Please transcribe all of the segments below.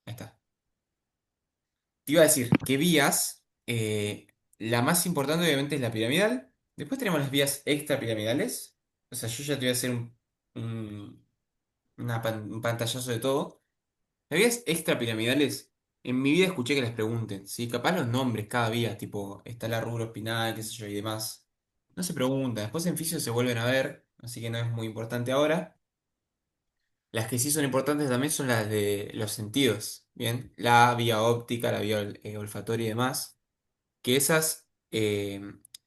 Ahí está. Te iba a decir que vías, la más importante obviamente es la piramidal. Después tenemos las vías extrapiramidales. O sea, yo ya te voy a hacer un, un pantallazo de todo. Las vías extrapiramidales, en mi vida escuché que les pregunten, ¿sí? Capaz los nombres, cada vía, tipo, está la rubro espinal, qué sé yo, y demás. No se pregunta. Después en fisio se vuelven a ver, así que no es muy importante ahora. Las que sí son importantes también son las de los sentidos, ¿bien? La vía óptica, la vía olfatoria y demás. Que esas,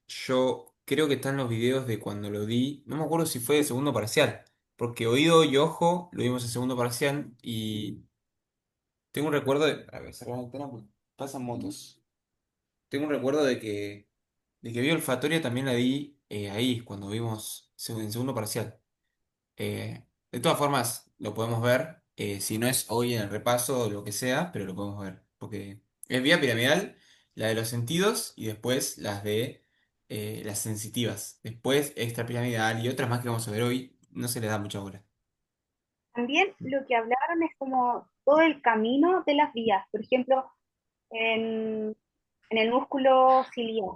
yo creo que están los videos de cuando lo di, no me acuerdo si fue de segundo parcial, porque oído y ojo lo vimos en segundo parcial y tengo un recuerdo de... A ver, cerrá la ventana porque pasan motos. Tengo un recuerdo de que vía olfatoria también la di ahí, cuando vimos en segundo parcial. De todas formas, lo podemos ver, si no es hoy en el repaso o lo que sea, pero lo podemos ver, porque es vía piramidal, la de los sentidos y después las de las sensitivas. Después extrapiramidal y otras más que vamos a ver hoy, no se les da mucha bola. También lo que hablaron es como todo el camino de las vías. Por ejemplo, en, en el músculo ciliar.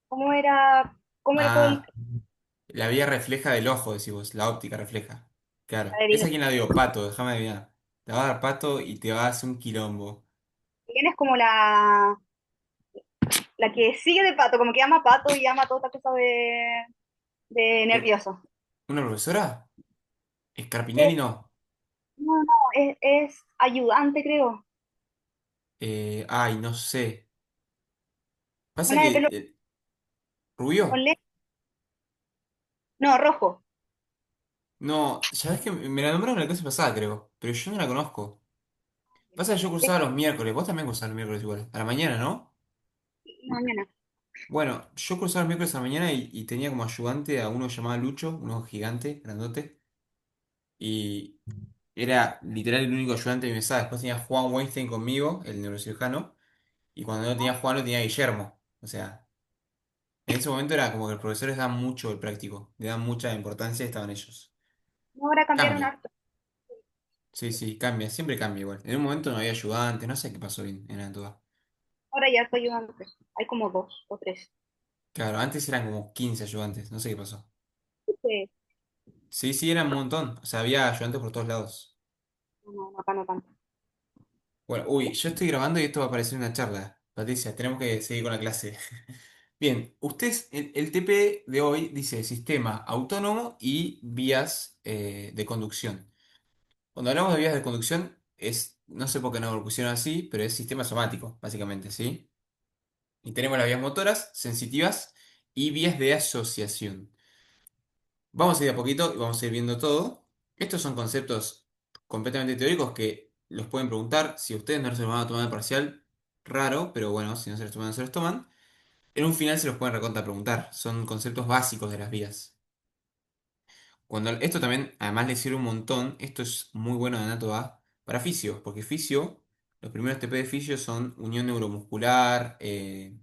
¿Cómo era todo el Ah, la vía refleja del ojo, decís vos, la óptica refleja. Claro. ¿Esa camino? quién la dio? Pato, déjame adivinar. Te va a dar pato y te va a hacer un quilombo. Es como la que sigue de pato, como que llama pato y llama toda esta cosa de Eh, nervioso. ¿Una profesora? Eh, Scarpinelli no. no, no, es ayudante, creo. Ay, no sé. Pasa Una de que... pelo con ¿Rubio? lente. No, rojo. No, sabes que me la nombraron la clase pasada, creo, pero yo no la conozco. Pasa que yo Es cursaba los miércoles, vos también cursabas los miércoles igual, a la mañana, ¿no? mañana. Bueno, yo cursaba los miércoles a la mañana y tenía como ayudante a uno llamado Lucho, uno gigante, grandote, y era literal el único ayudante de mi mesada. Después tenía a Juan Weinstein conmigo, el neurocirujano, y cuando no tenía a Juan lo tenía a Guillermo. O sea, en ese momento era como que los profesores dan mucho el práctico, le dan mucha importancia y estaban ellos. No, ahora cambiaron Cambia. harto. Sí, sí, cambia, siempre cambia igual. En un momento no había ayudantes, no sé qué pasó en Antoa. Ahora ya estoy ayudante. Hay como dos o tres. Claro, antes eran como 15 ayudantes, no sé qué pasó. Sí. Sí, sí, eran un montón, o sea, había ayudantes por todos lados. No, no, acá no tanto. Bueno, uy, yo estoy grabando y esto va a parecer una charla. Patricia, tenemos que seguir con la clase. Bien, ustedes, el TP de hoy dice sistema autónomo y vías de conducción. Cuando hablamos de vías de conducción, no sé por qué no lo pusieron así, pero es sistema somático, básicamente, ¿sí? Y tenemos las vías motoras, sensitivas y vías de asociación. Vamos a ir a poquito y vamos a ir viendo todo. Estos son conceptos completamente teóricos que los pueden preguntar. Si ustedes no se los van a tomar de parcial, raro, pero bueno, si no se los toman, no se los toman. En un final se los pueden recontra preguntar. Son conceptos básicos de las vías. Esto también, además, les sirve un montón. Esto es muy bueno de Anato A para fisio, porque fisio, los primeros TP de fisio son unión neuromuscular, y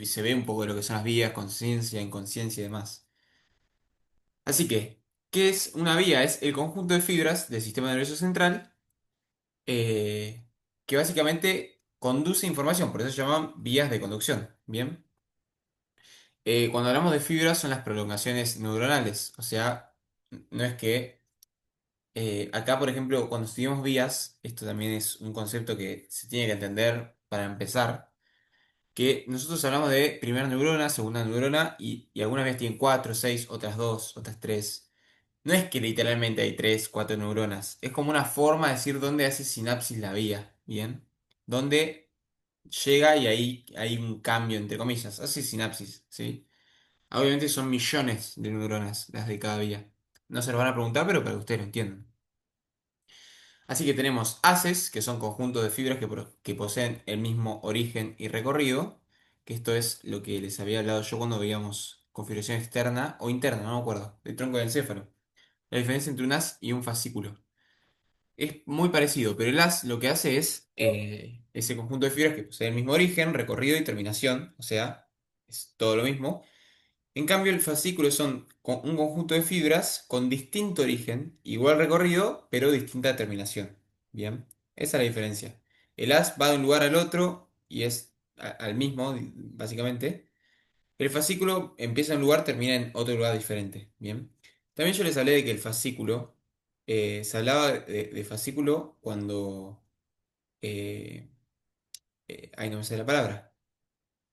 se ve un poco de lo que son las vías, conciencia, inconsciencia y demás. Así que, ¿qué es una vía? Es el conjunto de fibras del sistema nervioso central, eh, que básicamente conduce información, por eso se llaman vías de conducción. Bien. Cuando hablamos de fibras son las prolongaciones neuronales, o sea, no es que acá, por ejemplo, cuando estudiamos vías, esto también es un concepto que se tiene que entender para empezar, que nosotros hablamos de primera neurona, segunda neurona, y algunas vías tienen cuatro, seis, otras dos, otras tres. No es que literalmente hay tres, cuatro neuronas. Es como una forma de decir dónde hace sinapsis la vía. ¿Bien? Dónde llega y ahí hay un cambio, entre comillas. Hace sinapsis, ¿sí? Obviamente son millones de neuronas las de cada vía. No se lo van a preguntar, pero para que ustedes lo entiendan. Así que tenemos haces, que son conjuntos de fibras que poseen el mismo origen y recorrido. Que esto es lo que les había hablado yo cuando veíamos configuración externa o interna, no me acuerdo, del tronco del encéfalo. La diferencia entre un haz y un fascículo. Es muy parecido, pero el haz lo que hace es ese conjunto de fibras que posee el mismo origen, recorrido y terminación, o sea, es todo lo mismo. En cambio, el fascículo son un conjunto de fibras con distinto origen, igual recorrido, pero distinta terminación. Bien, esa es la diferencia. El as va de un lugar al otro y es al mismo, básicamente. El fascículo empieza en un lugar, termina en otro lugar diferente. Bien. También yo les hablé de que el fascículo, se hablaba de fascículo cuando, eh, ay, no me sé la palabra.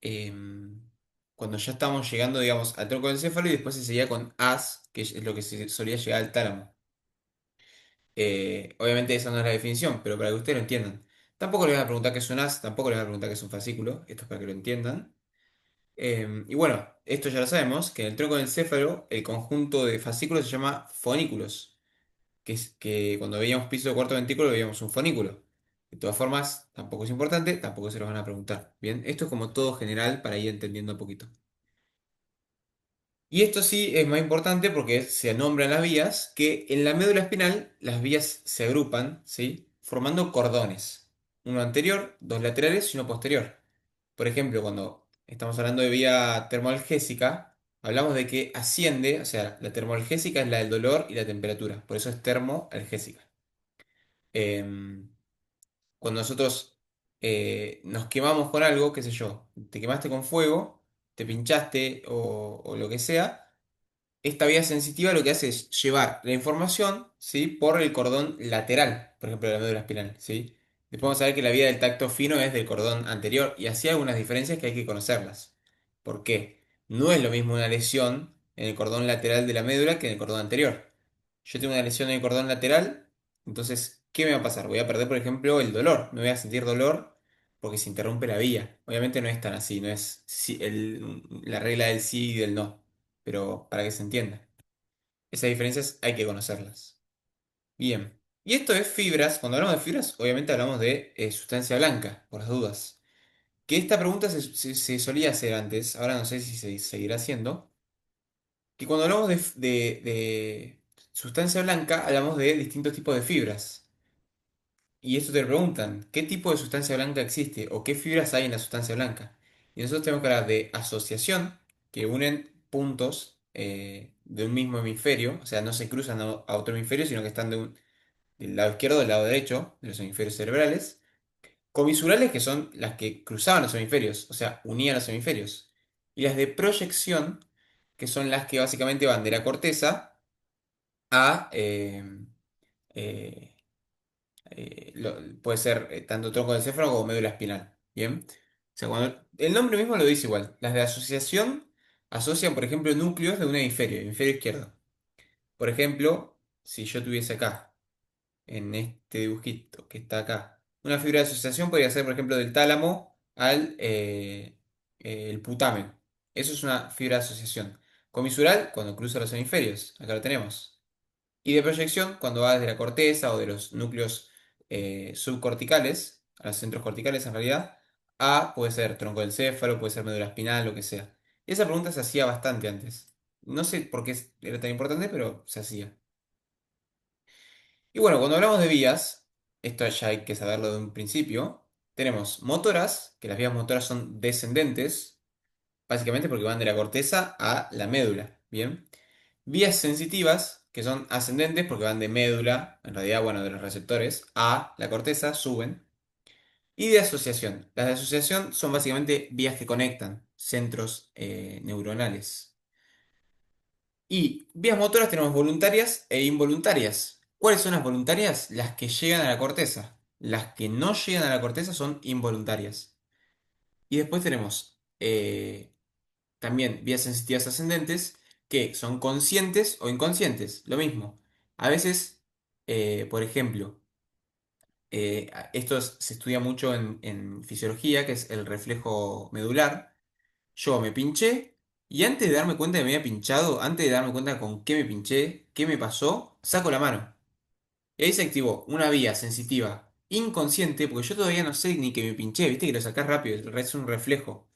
Em, Cuando ya estamos llegando, digamos, al tronco del encéfalo y después se seguía con as, que es lo que se solía llegar al tálamo. Obviamente esa no es la definición, pero para que ustedes lo entiendan. Tampoco les voy a preguntar qué es un as, tampoco les voy a preguntar qué es un fascículo, esto es para que lo entiendan. Y bueno, esto ya lo sabemos, que en el tronco del encéfalo el conjunto de fascículos se llama fonículos, que es que cuando veíamos piso de cuarto ventrículo veíamos un fonículo. De todas formas, tampoco es importante, tampoco se los van a preguntar. Bien, esto es como todo general para ir entendiendo un poquito. Y esto sí es más importante porque se nombran las vías, que en la médula espinal las vías se agrupan, ¿sí? Formando cordones. Uno anterior, dos laterales y uno posterior. Por ejemplo, cuando estamos hablando de vía termoalgésica, hablamos de que asciende, o sea, la termoalgésica es la del dolor y la temperatura, por eso es termoalgésica. Em, Cuando nosotros nos quemamos con algo, qué sé yo, te quemaste con fuego, te pinchaste o lo que sea, esta vía sensitiva lo que hace es llevar la información, ¿sí? Por el cordón lateral, por ejemplo, de la médula espinal, ¿sí? Después vamos a ver que la vía del tacto fino es del cordón anterior y así hay algunas diferencias que hay que conocerlas. ¿Por qué? No es lo mismo una lesión en el cordón lateral de la médula que en el cordón anterior. Yo tengo una lesión en el cordón lateral, entonces, ¿qué me va a pasar? Voy a perder, por ejemplo, el dolor. Me voy a sentir dolor porque se interrumpe la vía. Obviamente no es tan así, no es la regla del sí y del no, pero para que se entienda. Esas diferencias hay que conocerlas. Bien. Y esto es fibras. Cuando hablamos de fibras, obviamente hablamos de sustancia blanca, por las dudas. Que esta pregunta se solía hacer antes, ahora no sé si se seguirá haciendo. Que cuando hablamos de sustancia blanca, hablamos de distintos tipos de fibras. Y esto te preguntan, ¿qué tipo de sustancia blanca existe? ¿O qué fibras hay en la sustancia blanca? Y nosotros tenemos que hablar de asociación, que unen puntos de un mismo hemisferio, o sea, no se cruzan a otro hemisferio, sino que están del lado izquierdo del lado derecho de los hemisferios cerebrales. Comisurales, que son las que cruzaban los hemisferios, o sea, unían los hemisferios. Y las de proyección, que son las que básicamente van de la corteza a... eh, puede ser tanto tronco del céfalo como médula espinal. ¿Bien? O sea, cuando, el nombre mismo lo dice igual. Las de asociación asocian, por ejemplo, núcleos de un hemisferio, hemisferio izquierdo. Por ejemplo, si yo tuviese acá, en este dibujito que está acá, una fibra de asociación podría ser, por ejemplo, del tálamo al el putamen. Eso es una fibra de asociación. Comisural, cuando cruza los hemisferios. Acá lo tenemos. Y de proyección, cuando va desde la corteza o de los núcleos subcorticales, a los centros corticales en realidad, a puede ser tronco del céfalo, puede ser médula espinal, lo que sea. Y esa pregunta se hacía bastante antes. No sé por qué era tan importante, pero se hacía. Y bueno, cuando hablamos de vías, esto ya hay que saberlo de un principio, tenemos motoras, que las vías motoras son descendentes, básicamente porque van de la corteza a la médula, ¿bien? Vías sensitivas, que son ascendentes porque van de médula, en realidad, bueno, de los receptores, a la corteza, suben. Y de asociación. Las de asociación son básicamente vías que conectan centros neuronales. Y vías motoras tenemos voluntarias e involuntarias. ¿Cuáles son las voluntarias? Las que llegan a la corteza. Las que no llegan a la corteza son involuntarias. Y después tenemos también vías sensitivas ascendentes que son conscientes o inconscientes, lo mismo. A veces, por ejemplo, esto se estudia mucho en fisiología, que es el reflejo medular. Yo me pinché y antes de darme cuenta que me había pinchado, antes de darme cuenta con qué me pinché, qué me pasó, saco la mano. Y ahí se activó una vía sensitiva inconsciente, porque yo todavía no sé ni que me pinché, viste que lo sacás rápido, es un reflejo.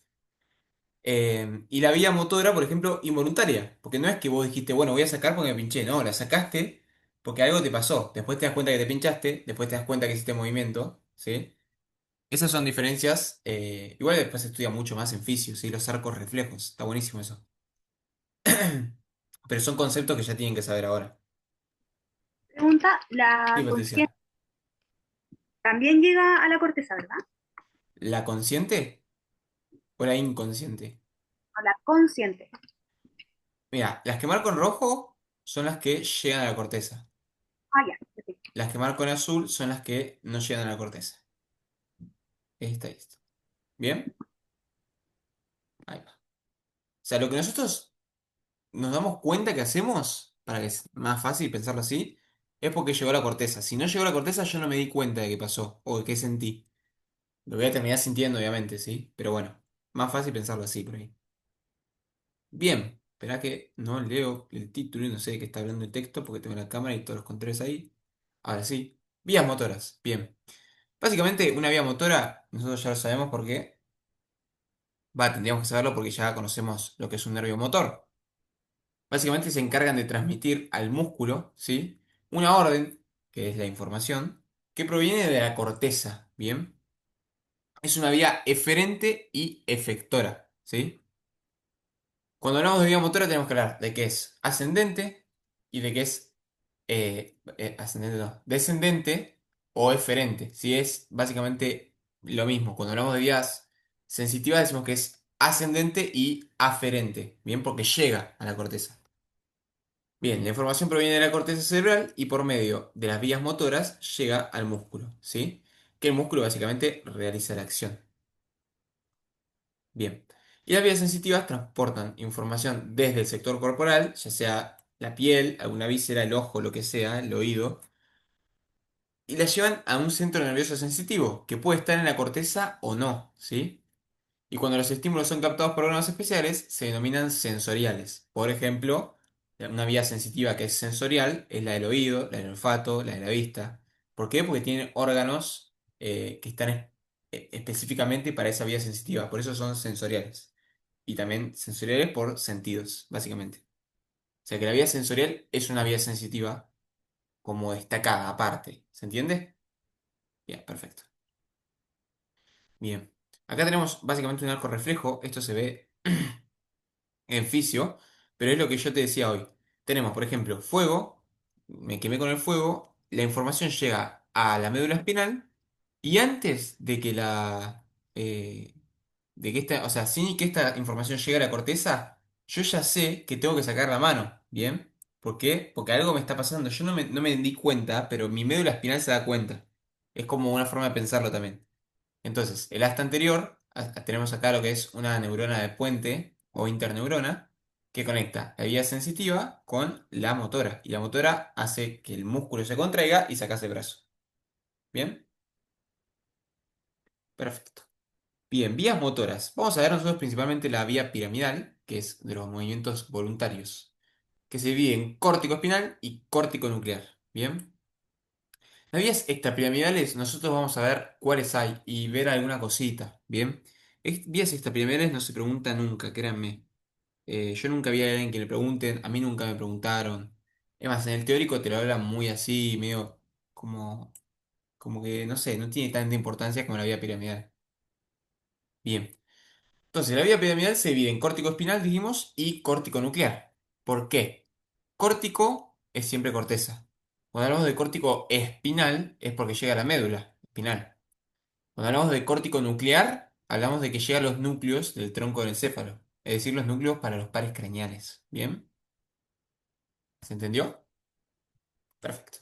Y la vía motora, por ejemplo, involuntaria. Porque no es que vos dijiste, bueno, voy a sacar porque me pinché. No, la sacaste porque algo te pasó. Después te das cuenta que te pinchaste, después te das cuenta que hiciste movimiento, ¿sí? Esas son diferencias. Igual después se estudia mucho más en fisio, ¿sí? Los arcos reflejos. Está buenísimo eso. Pero son conceptos que ya tienen que saber ahora. Pregunta, Sí, la conciencia Patricia. También llega a la corteza, ¿verdad? ¿La consciente o la inconsciente? O la consciente. Mira, las que marco en rojo son las que llegan a la corteza. Ah, ya, perfecto. Las que marco en azul son las que no llegan a la corteza. Está listo. ¿Bien? Ahí va. O sea, lo que nosotros nos damos cuenta que hacemos, para que es más fácil pensarlo así, es porque llegó a la corteza. Si no llegó a la corteza, yo no me di cuenta de qué pasó o de qué sentí. Lo voy a terminar sintiendo, obviamente, ¿sí? Pero bueno, más fácil pensarlo así por ahí. Bien, espera que no leo el título y no sé de qué está hablando el texto porque tengo la cámara y todos los controles ahí. Ahora sí. Vías motoras. Bien. Básicamente, una vía motora, nosotros ya lo sabemos porque, tendríamos que saberlo porque ya conocemos lo que es un nervio motor. Básicamente se encargan de transmitir al músculo, ¿sí? Una orden, que es la información, que proviene de la corteza, ¿bien? Es una vía eferente y efectora, ¿sí? Cuando hablamos de vía motora tenemos que hablar de que es ascendente y de que es ascendente, no, descendente o eferente. Si es básicamente lo mismo. Cuando hablamos de vías sensitivas decimos que es ascendente y aferente. Bien, porque llega a la corteza. Bien, la información proviene de la corteza cerebral y por medio de las vías motoras llega al músculo. ¿Sí? Que el músculo básicamente realiza la acción. Bien. Y las vías sensitivas transportan información desde el sector corporal, ya sea la piel, alguna víscera, el ojo, lo que sea, el oído, y la llevan a un centro nervioso sensitivo, que puede estar en la corteza o no, ¿sí? Y cuando los estímulos son captados por órganos especiales, se denominan sensoriales. Por ejemplo, una vía sensitiva que es sensorial es la del oído, la del olfato, la de la vista. ¿Por qué? Porque tienen órganos que están específicamente para esa vía sensitiva, por eso son sensoriales. Y también sensoriales por sentidos, básicamente. O sea que la vía sensorial es una vía sensitiva como destacada, aparte. ¿Se entiende? Bien, perfecto. Bien. Acá tenemos básicamente un arco reflejo. Esto se ve en fisio, pero es lo que yo te decía hoy. Tenemos, por ejemplo, fuego. Me quemé con el fuego. La información llega a la médula espinal. Y antes de que eh, o sea, sin que esta información llegue a la corteza, yo ya sé que tengo que sacar la mano. ¿Bien? ¿Por qué? Porque algo me está pasando. Yo no me di cuenta, pero mi médula espinal se da cuenta. Es como una forma de pensarlo también. Entonces, el asta anterior, tenemos acá lo que es una neurona de puente o interneurona, que conecta la vía sensitiva con la motora. Y la motora hace que el músculo se contraiga y sacas el brazo. ¿Bien? Perfecto. Bien, vías motoras. Vamos a ver nosotros principalmente la vía piramidal, que es de los movimientos voluntarios, que se divide en córtico espinal y córtico nuclear. ¿Bien? Las vías extrapiramidales, nosotros vamos a ver cuáles hay y ver alguna cosita. ¿Bien? Vías extrapiramidales no se preguntan nunca, créanme. Yo nunca vi a alguien que le pregunten, a mí nunca me preguntaron. Es más, en el teórico te lo hablan muy así, medio como, como que, no sé, no tiene tanta importancia como la vía piramidal. Bien. Entonces, la vía piramidal se divide en córtico espinal, dijimos, y córtico nuclear. ¿Por qué? Córtico es siempre corteza. Cuando hablamos de córtico espinal es porque llega a la médula espinal. Cuando hablamos de córtico nuclear, hablamos de que llega a los núcleos del tronco del encéfalo, es decir, los núcleos para los pares craneales. ¿Bien? ¿Se entendió? Perfecto.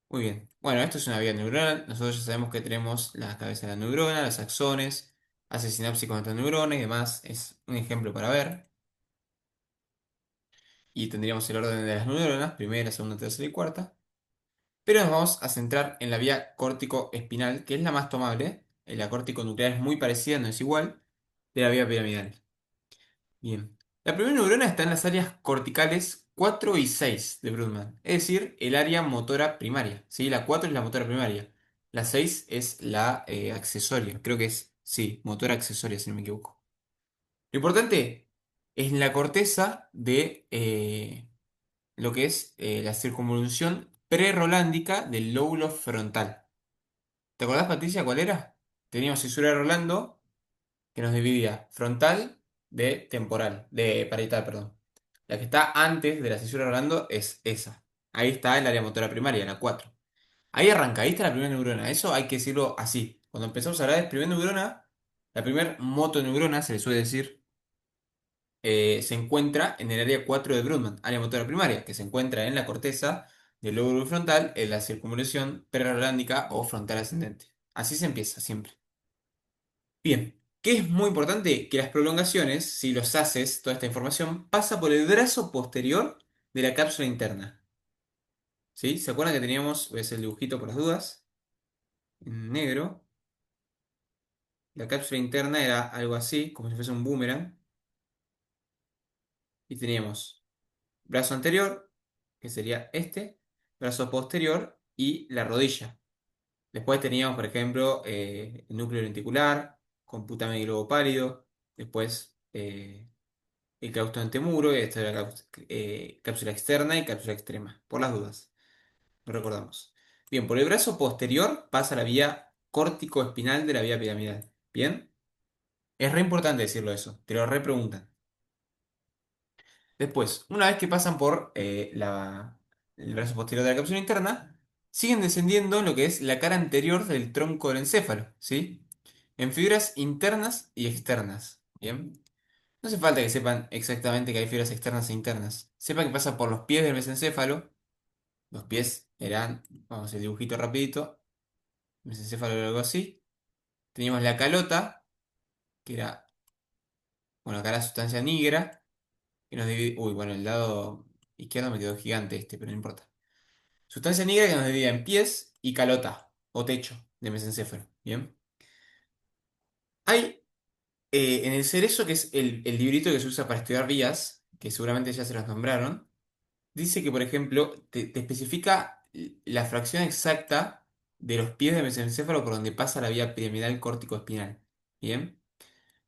Muy bien. Bueno, esto es una vía neuronal. Nosotros ya sabemos que tenemos la cabeza de la neurona, los axones, hace sinapsis con otras neuronas y demás. Es un ejemplo para ver. Y tendríamos el orden de las neuronas, primera, segunda, tercera y cuarta. Pero nos vamos a centrar en la vía córtico-espinal, que es la más tomable. La córtico nuclear es muy parecida, no es igual, de la vía piramidal. Bien. La primera neurona está en las áreas corticales 4 y 6 de Brodmann, es decir, el área motora primaria. ¿Sí? La 4 es la motora primaria. La 6 es la accesoria. Creo que es, sí, motora accesoria, si no me equivoco. Lo importante es la corteza de lo que es la circunvolución prerolándica del lóbulo frontal. ¿Te acordás, Patricia, cuál era? Teníamos cisura de Rolando que nos dividía frontal de temporal, de parietal, perdón. La que está antes de la cisura de Rolando es esa. Ahí está el área motora primaria, la 4. Ahí arranca, ahí está la primera neurona. Eso hay que decirlo así. Cuando empezamos a hablar de primera neurona, la primera motoneurona, se le suele decir, se encuentra en el área 4 de Brodmann, área motora primaria, que se encuentra en la corteza del lóbulo frontal, en la circunvolución prerolándica o frontal ascendente. Así se empieza siempre. Bien, ¿qué es muy importante? Que las prolongaciones, si los haces, toda esta información, pasa por el brazo posterior de la cápsula interna. ¿Sí? ¿Se acuerdan que teníamos, voy a hacer el dibujito por las dudas, en negro? La cápsula interna era algo así, como si fuese un boomerang, y teníamos brazo anterior, que sería este, brazo posterior y la rodilla. Después teníamos, por ejemplo, el núcleo lenticular, con putamen y globo pálido, después el claustro antemuro, y esta era la cápsula externa y cápsula extrema, por las dudas, lo recordamos. Bien, por el brazo posterior pasa la vía córtico-espinal de la vía piramidal. Bien, es re importante decirlo eso, te lo repreguntan. Después, una vez que pasan por el brazo posterior de la cápsula interna, siguen descendiendo en lo que es la cara anterior del tronco del encéfalo, ¿sí? En fibras internas y externas, ¿bien? No hace falta que sepan exactamente que hay fibras externas e internas. Sepan que pasa por los pies del mesencéfalo. Los pies eran, vamos, el dibujito rapidito, mesencéfalo era algo así. Teníamos la calota, que era, bueno, acá la sustancia negra, que nos divide, uy, bueno, el lado izquierdo me quedó gigante este, pero no importa. Sustancia negra que nos divide en pies y calota, o techo, de mesencéfalo, ¿bien? Hay en el cerezo, que es el librito que se usa para estudiar vías, que seguramente ya se las nombraron, dice que, por ejemplo, te especifica la fracción exacta de los pies de mesencéfalo por donde pasa la vía piramidal córtico-espinal. ¿Bien?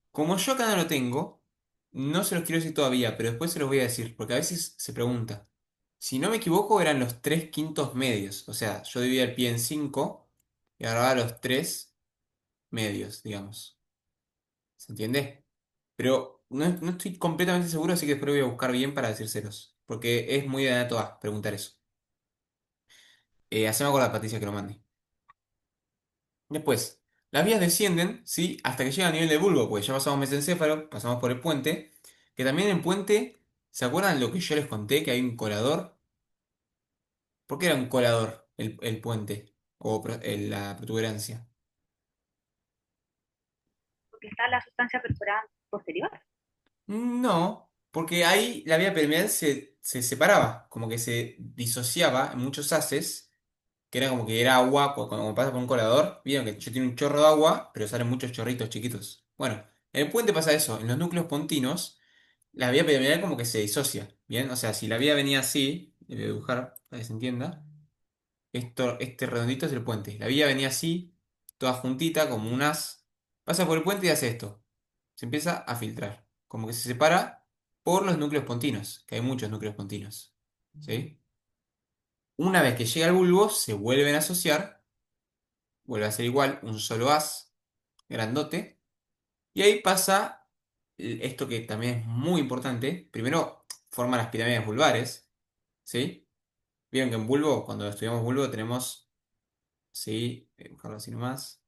Como yo acá no lo tengo, no se los quiero decir todavía, pero después se los voy a decir, porque a veces se pregunta. Si no me equivoco, eran los 3 quintos medios. O sea, yo dividía el pie en 5 y agarraba los 3 medios, digamos. ¿Se entiende? Pero no estoy completamente seguro, así que después voy a buscar bien para decírselos. Porque es muy de Anato A preguntar eso. Haceme acordar, Patricia, que lo mande. Después, las vías descienden, ¿sí? Hasta que llegan a nivel de bulbo, porque ya pasamos mesencéfalo, pasamos por el puente. Que también en puente, ¿se acuerdan lo que yo les conté? Que hay un colador. ¿Por qué era un colador el puente? O la protuberancia. porque está la sustancia perforada posterior. No, porque ahí la vía permeable se separaba, como que se disociaba en muchos haces, que era como que era agua, como pasa por un colador. Vieron que yo tiene un chorro de agua, pero salen muchos chorritos chiquitos. Bueno, en el puente pasa eso, en los núcleos pontinos, la vía piramidal como que se disocia, ¿bien? O sea, si la vía venía así, le voy a dibujar para que se entienda, este redondito es el puente. La vía venía así, toda juntita, como un haz, pasa por el puente y hace esto. Se empieza a filtrar, como que se separa por los núcleos pontinos, que hay muchos núcleos pontinos, ¿sí? Una vez que llega al bulbo, se vuelven a asociar, vuelve a ser igual, un solo haz, grandote, y ahí pasa esto que también es muy importante. Primero, forma las pirámides vulvares, ¿sí? Vieron que en bulbo, cuando estudiamos bulbo, tenemos, sí, voy a buscarlo así nomás,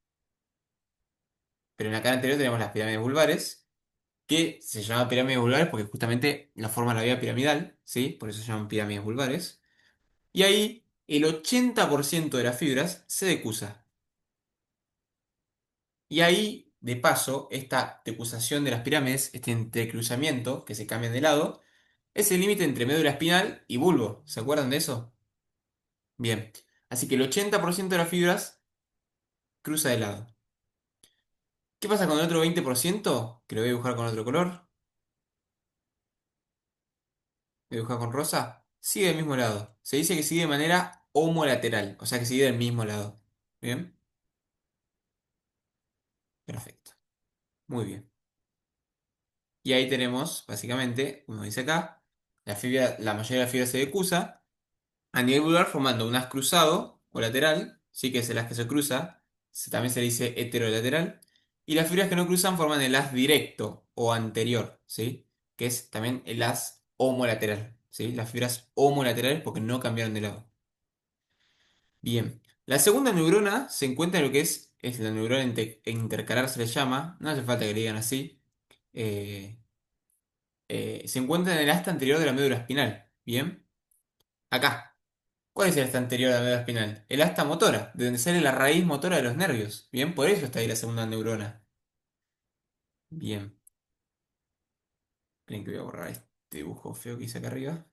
pero en la cara anterior tenemos las pirámides vulvares, que se llaman pirámides vulvares porque justamente la forma la vía piramidal, ¿sí? Por eso se llaman pirámides vulvares. Y ahí el 80% de las fibras se decusa. Y ahí, de paso, esta decusación de las pirámides, este entrecruzamiento que se cambian de lado, es el límite entre médula espinal y bulbo. ¿Se acuerdan de eso? Bien. Así que el 80% de las fibras cruza de lado. ¿Qué pasa con el otro 20%? Que lo voy a dibujar con otro color. Lo voy a dibujar con rosa. Sigue del mismo lado. Se dice que sigue de manera homolateral, o sea que sigue del mismo lado. ¿Bien? Perfecto. Muy bien. Y ahí tenemos, básicamente, como dice acá, la mayoría de la fibra se decusa a nivel vulvar formando un haz cruzado o lateral, sí que es el haz que se cruza, también se le dice heterolateral, y las fibras que no cruzan forman el haz directo o anterior, ¿sí? Que es también el haz homolateral, ¿sí? Las fibras homolaterales porque no cambiaron de lado. Bien. La segunda neurona se encuentra en lo que es la neurona intercalar, se le llama, no hace falta que le digan así. Eh, Se encuentra en el asta anterior de la médula espinal. Bien, acá. ¿Cuál es el asta anterior de la médula espinal? El asta motora, de donde sale la raíz motora de los nervios. Bien, por eso está ahí la segunda neurona. Bien, esperen que voy a borrar este dibujo feo que hice acá arriba.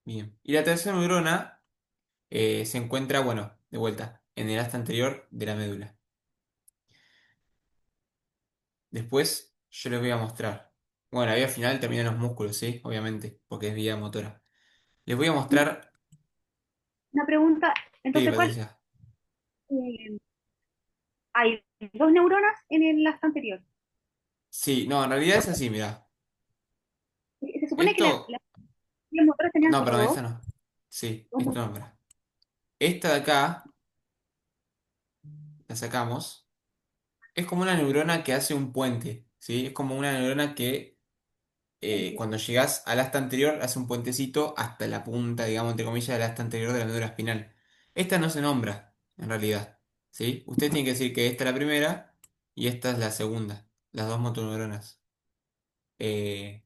Bien, y la tercera neurona se encuentra, bueno, de vuelta, en el asta anterior de la médula. Después yo les voy a mostrar. Bueno, la vía final termina en los músculos, ¿sí? Obviamente, porque es vía motora. Les voy a mostrar. Una pregunta, Sí, entonces, ¿cuál? Patricia. eh, hay dos neuronas en el asta anterior. Sí, no, en realidad es así, mirá. Se supone que Esto. las vías motoras tenían No, solo perdón, dos. esta no. Sí, Dos esto no, mirá. Esta de acá, la sacamos. Es como una neurona que hace un puente, ¿sí? Es como una neurona que neuronas. cuando llegas al asta anterior hace un puentecito hasta la punta, digamos, entre comillas, del asta anterior de la médula espinal. Esta no se nombra, en realidad, ¿sí? Usted tiene que decir que esta es la primera y esta es la segunda, las dos motoneuronas. Eh,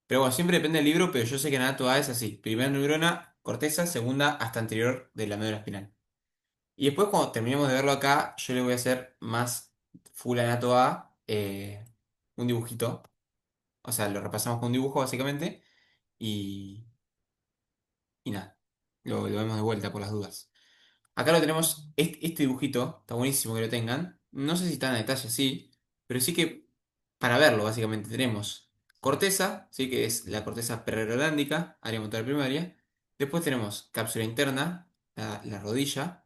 pero bueno, siempre depende del libro, pero yo sé que en Anato A es así. Primera neurona, corteza, segunda hasta anterior de la médula espinal. Y después cuando terminemos de verlo acá, yo le voy a hacer más full Anato A, un dibujito. O sea, lo repasamos con un dibujo básicamente y, y nada, lo vemos de vuelta por las dudas. Acá lo tenemos, este dibujito, está buenísimo que lo tengan. No sé si está en detalle así, pero sí que para verlo básicamente tenemos corteza, ¿sí? Que es la corteza pererolándica, área motora primaria. Después tenemos cápsula interna, la rodilla.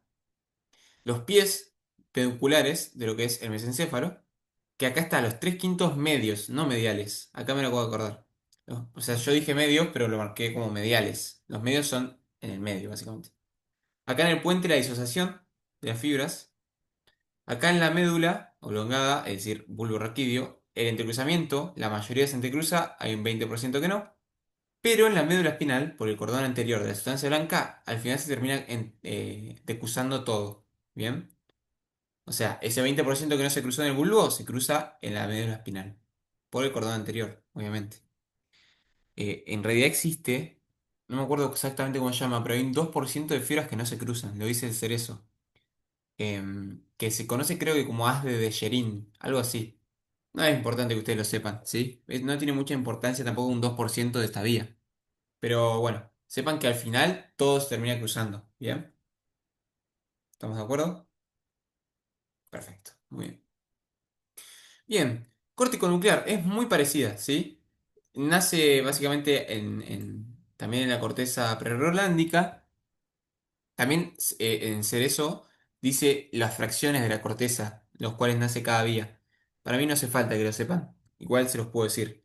Los pies pediculares de lo que es el mesencéfalo, que acá está los tres quintos medios, no mediales. Acá me lo acabo de acordar. O sea, yo dije medios, pero lo marqué como mediales. Los medios son en el medio, básicamente. Acá en el puente la disociación de las fibras. Acá en la médula oblongada, es decir, bulbo raquídeo, el entrecruzamiento, la mayoría se entrecruza, hay un 20% que no. Pero en la médula espinal, por el cordón anterior de la sustancia blanca, al final se termina decusando todo. ¿Bien? O sea, ese 20% que no se cruzó en el bulbo se cruza en la médula espinal. Por el cordón anterior, obviamente. En realidad existe, no me acuerdo exactamente cómo se llama, pero hay un 2% de fibras que no se cruzan, lo dice el cerezo. Que se conoce creo que como haz de Dejerín, algo así. No es importante que ustedes lo sepan, ¿sí? No tiene mucha importancia tampoco un 2% de esta vía. Pero bueno, sepan que al final todo se termina cruzando. ¿Bien? ¿Estamos de acuerdo? Perfecto, muy bien. Bien, córtico nuclear es muy parecida, ¿sí? Nace básicamente también en la corteza prerolándica. También en Cerezo dice las fracciones de la corteza, los cuales nace cada vía. Para mí no hace falta que lo sepan. Igual se los puedo decir.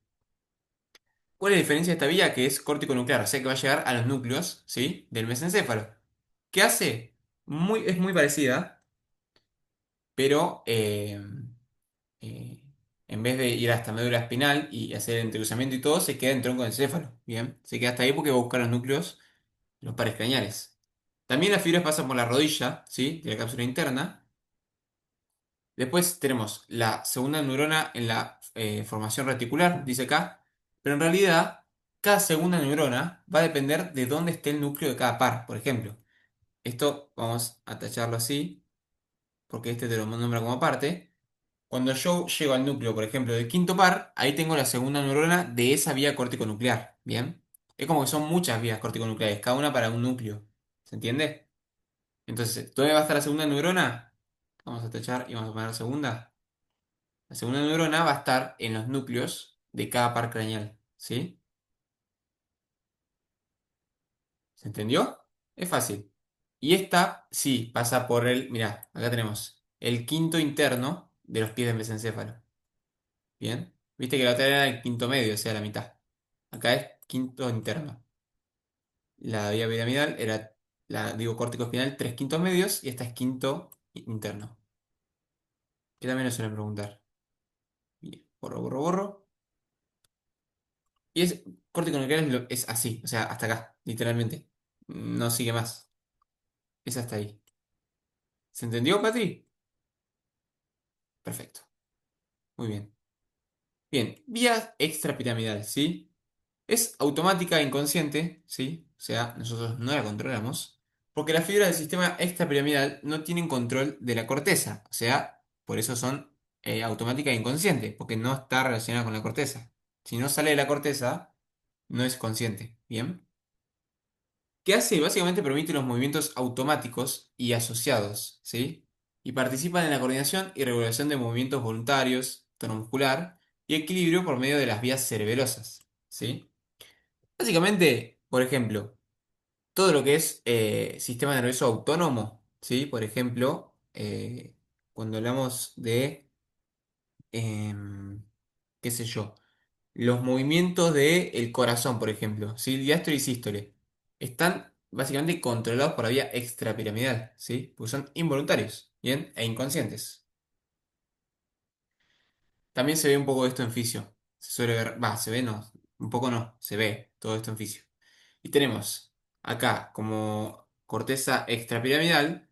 ¿Cuál es la diferencia de esta vía? Que es córtico nuclear, o sea que va a llegar a los núcleos, ¿sí? Del mesencéfalo. ¿Qué hace? Es muy parecida, pero eh, en vez de ir hasta médula espinal y hacer el entrecruzamiento y todo, se queda en tronco encéfalo. Bien, se queda hasta ahí porque va a buscar los núcleos, los pares craneales. También las fibras pasan por la rodilla, ¿sí? De la cápsula interna. Después tenemos la segunda neurona en la formación reticular, dice acá. Pero en realidad, cada segunda neurona va a depender de dónde esté el núcleo de cada par. Por ejemplo, esto vamos a tacharlo así, porque este te lo nombra como aparte. Cuando yo llego al núcleo, por ejemplo, del quinto par, ahí tengo la segunda neurona de esa vía corticonuclear. ¿Bien? Es como que son muchas vías corticonucleares, cada una para un núcleo. ¿Se entiende? Entonces, ¿dónde va a estar la segunda neurona? Vamos a tachar y vamos a poner la segunda. La segunda neurona va a estar en los núcleos de cada par craneal. ¿Sí? ¿Se entendió? Es fácil. Y esta, sí, pasa por el. Mirá, acá tenemos el quinto interno de los pies del mesencéfalo. ¿Bien? Viste que la otra era el quinto medio, o sea, la mitad. Acá es quinto interno. La vía piramidal era, digo, córtico espinal, tres quintos medios y esta es quinto interno. Que también nos suelen preguntar. Bien, borro, borro, borro. Y córtico nuclear es así, o sea, hasta acá, literalmente. No sigue más. Es hasta ahí. ¿Se entendió, Patri? Perfecto. Muy bien. Bien, vía extrapiramidal, ¿sí? Es automática e inconsciente, ¿sí? O sea, nosotros no la controlamos, porque las fibras del sistema extrapiramidal no tienen control de la corteza, o sea, por eso son automática e inconsciente, porque no está relacionada con la corteza. Si no sale de la corteza, no es consciente, ¿bien? ¿Qué hace? Básicamente permite los movimientos automáticos y asociados, ¿sí? Y participan en la coordinación y regulación de movimientos voluntarios, tono muscular y equilibrio por medio de las vías cerebelosas, ¿sí? Básicamente, por ejemplo, todo lo que es sistema nervioso autónomo, ¿sí? Por ejemplo, cuando hablamos de, em, qué sé yo, los movimientos del corazón, por ejemplo, ¿sí? Diástole y sístole, están básicamente controlados por la vía extrapiramidal, ¿sí? Porque son involuntarios, ¿bien? E inconscientes. También se ve un poco de esto en fisio. Se suele ver, va, se ve no, un poco no, se ve todo esto en fisio. Y tenemos acá como corteza extrapiramidal,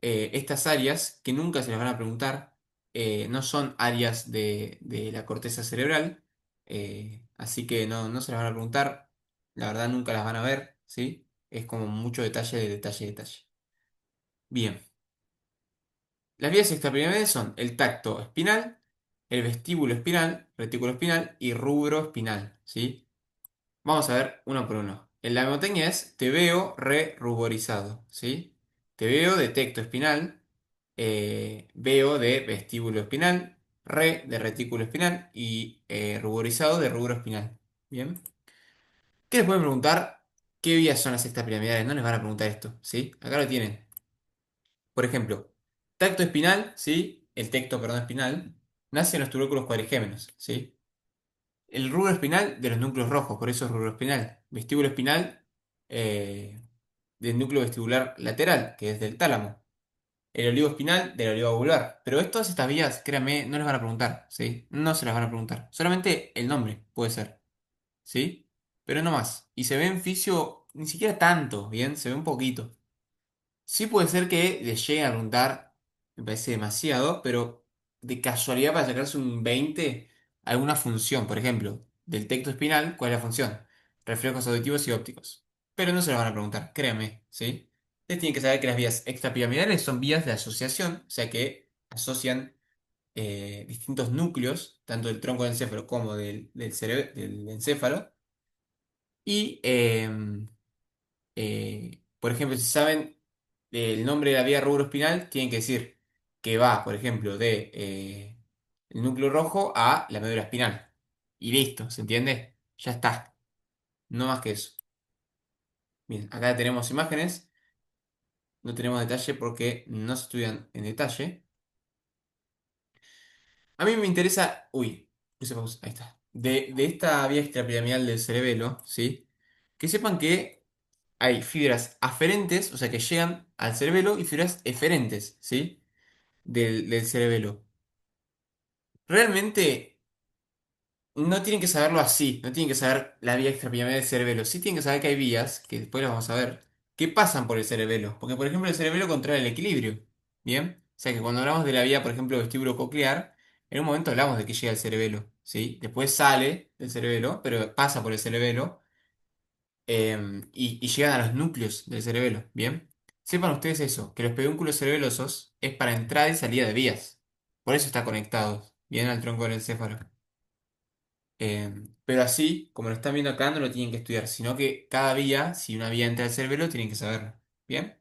estas áreas que nunca se las van a preguntar, no son áreas de la corteza cerebral, así que no se las van a preguntar, la verdad nunca las van a ver, ¿sí? Es como mucho detalle de detalle de detalle. Bien, las vías extrapiramidales son el tacto espinal, el vestíbulo espinal, retículo espinal y rubro espinal, ¿sí? Vamos a ver uno por uno. En la mnemotecnia es te veo re-ruborizado, ¿sí? Te veo de tecto espinal, veo de vestíbulo espinal, re de retículo espinal y ruborizado de rubro espinal. Bien. ¿Qué les pueden preguntar? ¿Qué vías son las extrapiramidales? No les van a preguntar esto, ¿sí? Acá lo tienen. Por ejemplo, tacto espinal, ¿sí? El tecto, perdón, espinal, nace en los tubérculos cuadrigémenos, ¿sí? El rubro espinal de los núcleos rojos, por eso es rubro espinal. Vestíbulo espinal eh, del núcleo vestibular lateral, que es del tálamo. El olivo espinal del olivo valvular. Pero todas estas vías, créanme, no les van a preguntar, ¿sí? No se las van a preguntar. Solamente el nombre puede ser, ¿sí? Pero no más. Y se ve en fisio ni siquiera tanto, ¿bien? Se ve un poquito. Sí puede ser que les lleguen a preguntar, me parece demasiado, pero de casualidad para sacarse un 20 alguna función, por ejemplo, del tecto espinal, ¿cuál es la función? Reflejos auditivos y ópticos. Pero no se lo van a preguntar, créanme, ¿sí? Ustedes tienen que saber que las vías extrapiramidales son vías de asociación, o sea que asocian distintos núcleos, tanto del tronco del encéfalo como del encéfalo, y por ejemplo, si saben el nombre de la vía rubroespinal, tienen que decir que va, por ejemplo, de el núcleo rojo a la médula espinal. Y listo, ¿se entiende? Ya está. No más que eso. Bien, acá tenemos imágenes. No tenemos detalle porque no se estudian en detalle. A mí me interesa. Uy, puse pausa, ahí está. De esta vía extrapiramidal del cerebelo, ¿sí? Que sepan que hay fibras aferentes, o sea que llegan al cerebelo, y fibras eferentes, ¿sí? Del cerebelo. Realmente no tienen que saberlo así, no tienen que saber la vía extrapiramidal del cerebelo. Sí tienen que saber que hay vías, que después las vamos a ver, que pasan por el cerebelo. Porque, por ejemplo, el cerebelo controla el equilibrio. ¿Bien? O sea que cuando hablamos de la vía, por ejemplo, vestíbulo coclear, en un momento hablamos de que llega al cerebelo, ¿sí? Después sale del cerebelo, pero pasa por el cerebelo y llegan a los núcleos del cerebelo, ¿bien? Sepan ustedes eso, que los pedúnculos cerebelosos es para entrada y salida de vías. Por eso está conectado, bien al tronco del encéfalo. Pero así, como lo están viendo acá, no lo tienen que estudiar, sino que cada vía, si una vía entra al cerebelo, tienen que saberlo. ¿Bien?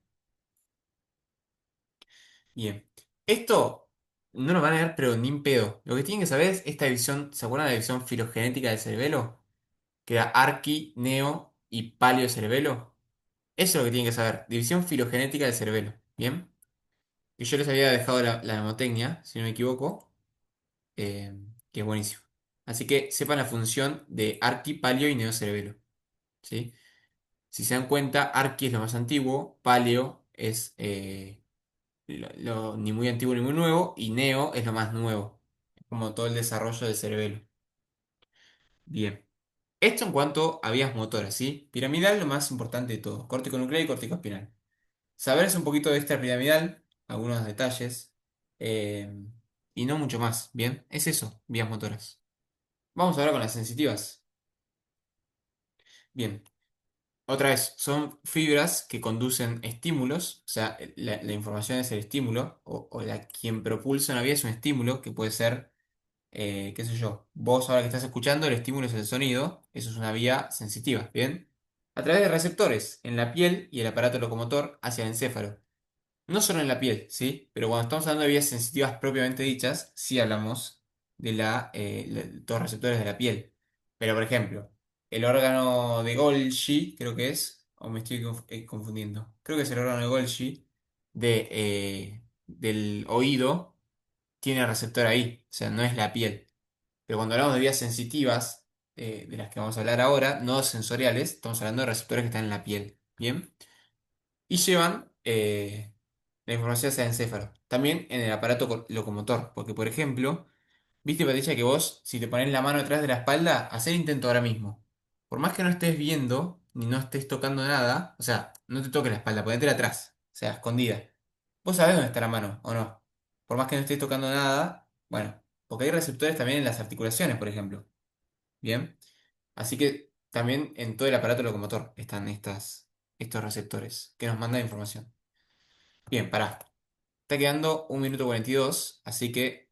Bien. Esto no lo van a ver, pero ni en pedo. Lo que tienen que saber es esta división, ¿se acuerdan de la división filogenética del cerebelo? Que era arqui, neo y paleocerebelo. Eso es lo que tienen que saber. División filogenética del cerebelo. ¿Bien? Y yo les había dejado la mnemotecnia, si no me equivoco, eh, que es buenísimo. Así que sepan la función de arqui, paleo y neocerebelo. ¿Sí? Si se dan cuenta, Arqui es lo más antiguo, Paleo es ni muy antiguo ni muy nuevo, y Neo es lo más nuevo. Es como todo el desarrollo del cerebelo. Bien. Esto en cuanto a vías motoras, ¿sí? Piramidal, lo más importante de todo. Córtico nuclear y córtico espinal. Saber es un poquito de extrapiramidal, algunos detalles, eh, y no mucho más. Bien, es eso, vías motoras. Vamos ahora con las sensitivas. Bien, otra vez, son fibras que conducen estímulos, o sea, la información es el estímulo, o quien propulsa una vía es un estímulo que puede ser, qué sé yo, vos ahora que estás escuchando, el estímulo es el sonido, eso es una vía sensitiva, ¿bien? A través de receptores en la piel y el aparato locomotor hacia el encéfalo. No solo en la piel, ¿sí? Pero cuando estamos hablando de vías sensitivas propiamente dichas, sí hablamos de todos los receptores de la piel. Pero, por ejemplo, el órgano de Golgi, creo que es, o me estoy confundiendo, creo que es el órgano de Golgi del oído, tiene receptor ahí, o sea, no es la piel. Pero cuando hablamos de vías sensitivas, de las que vamos a hablar ahora, no sensoriales, estamos hablando de receptores que están en la piel. ¿Bien? Y llevan la información hacia el encéfalo. También en el aparato locomotor, porque por ejemplo, viste Patricia que vos, si te pones la mano atrás de la espalda, hacer intento ahora mismo. Por más que no estés viendo, ni no estés tocando nada, o sea, no te toques la espalda, ponértela atrás, o sea, escondida. Vos sabés dónde está la mano, ¿o no? Por más que no estés tocando nada, bueno, porque hay receptores también en las articulaciones, por ejemplo. Bien. Así que también en todo el aparato locomotor están estos receptores que nos mandan información. Bien, pará. Está quedando 1 minuto 42, así que